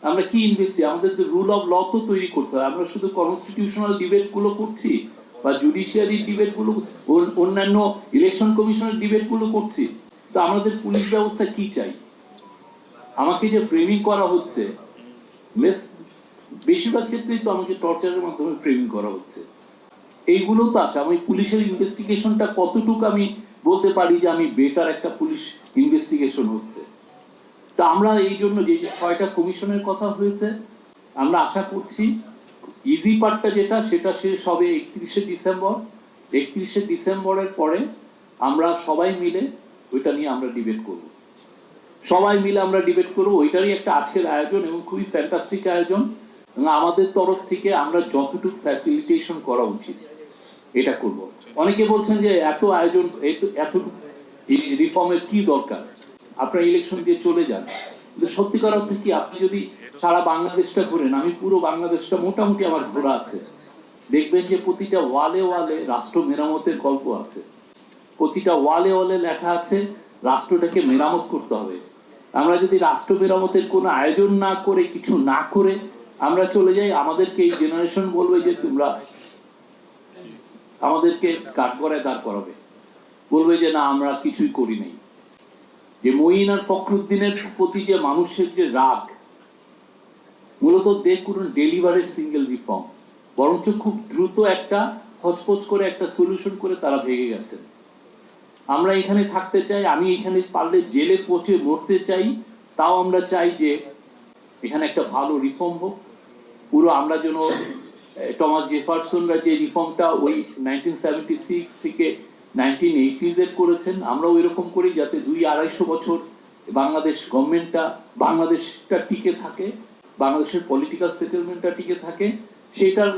আমরা কি আমাদের রুল অফ ল তো তৈরি করতে হবে। আমরা শুধু কনস্টিটিউশনাল ডিবেট গুলো করছি বা জুডিশিয়ারি ডিবেট গুলো, অন্যান্য ইলেকশন কমিশনের ডিবেট গুলো করছি, তো আমাদের পুলিশ ব্যবস্থা কি চাই? আমাকে যে ফ্রেমিং করা হচ্ছে, বেশিরভাগ ক্ষেত্রেই তো আমাকে টর্চারের মাধ্যমে ফ্রেমিং করা হচ্ছে। এইগুলো তো আছে। আমি পুলিশের ইনভেস্টিগেশনটা কতটুকু আমি বলতে পারি যে আমি বেটার একটা পুলিশ ইনভেস্টিগেশন হচ্ছে। তো আমরা এই জন্য যে 6টা কমিশনের কথা হয়েছে, আমরা আশা করছি ইজি পার্টটা যেটা, সেটা শেষ হবে 31শে ডিসেম্বর। 31শে ডিসেম্বরের পরে আমরা সবাই মিলে ওইটা নিয়ে আমরা ডিবেট করব। সবাই মিলে আমরা ডিবেট করবো। ওইটারই একটা আজকের আয়োজন এবং খুবই ফ্যান্টাস্টিক আয়োজন, এবং আমাদের তরফ থেকে আমরা যতটুকু ফ্যাসিলিটেশন করা উচিত এটা করব। অনেকে বলছেন যে এত আয়োজন, এতটুকু রিফর্মের কি দরকার, আপনারা ইলেকশন দিয়ে চলে যান। কিন্তু সত্যিকার অর্থে কি, আপনি যদি সারা বাংলাদেশটা ঘুরেন, আমি পুরো বাংলাদেশটা মোটামুটি আমার ঘোরা আছে, দেখবেন যে প্রতিটা ওয়ালে ওয়ালে রাষ্ট্র মেরামতের গল্প আছে। প্রতিটা ওয়ালে ওয়ালে লেখা আছে রাষ্ট্রটাকে মেরামত করতে হবে। আমরা যদি রাষ্ট্র মেরামতের কোনো আয়োজন না করে, কিছু না করে আমরা চলে যাই, আমাদেরকে এই জেনারেশন বলবে যে তোমরা আমাদেরকে কাঠগড়ায় দাঁড় করাবে, বলবে যে না আমরা কিছুই করি নাই। যে মঈন আর ফখরুদ্দিনের প্রতি যে মানুষের যে রাগ, মূলত they couldn't deliver a single reform, বরঞ্চ খুব দ্রুত একটা হচপচ করে একটা সলিউশন করে তারা ভেঙে গেছেন। আমরা এখানে থাকতে চাই, আমি এখানে পারলে জেলে পচে মরতে চাই, তাও আমরা চাই যে এখানে একটা ভালো রিফর্ম হোক। পুরো আমরা যেন টমাস জেফারসনরা যে রিফর্মটা ওই 1976 থেকে 1980 করেছেন, আমরা ওই রকম করি যাতে 200-250 বছর বাংলাদেশ গভর্নমেন্টটা, বাংলাদেশটা টিকে থাকে, বাংলাদেশের পলিটিক্যাল সেটেলমেন্টটা টিকে থাকে। সেটার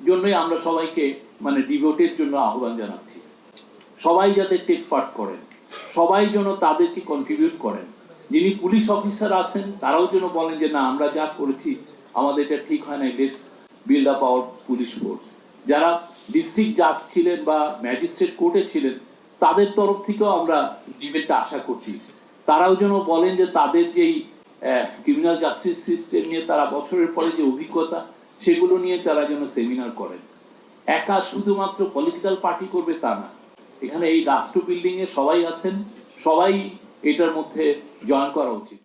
জন্যই আমরা সবাইকে মানে ডিভোটের জন্য আহ্বান জানাচ্ছি। সবাই যাতে টেক পার্ট করেন, সবাই যেন তাদেরকে কন্ট্রিবিউট করেন। যিনি পুলিশ অফিসার আছেন তারাও যেন বলেন যে না আমরা যা করেছি আমাদের এটা ঠিক হয় না, let's build up our police force. যারা ডিস্ট্রিক্ট জাজ ছিলেন বা ম্যাজিস্ট্রেট কোর্টে ছিলেন, তাদের তরফ থেকেও আমরা ডিবেটটা আশা করছি। তারাও যেন বলেন যে তাদের যেই ক্রিমিনাল জাস্টিস সিস্টেম নিয়ে তারা বছরের পরে যে অভিজ্ঞতা, সেগুলো নিয়ে তারা যেন সেমিনার করেন। একা শুধুমাত্র পলিটিক্যাল পার্টি করবে তা না, এখানে এই রাষ্ট্র বিল্ডিং এ সবাই আছেন, সবাই এটার মধ্যে জয়েন করা উচিত।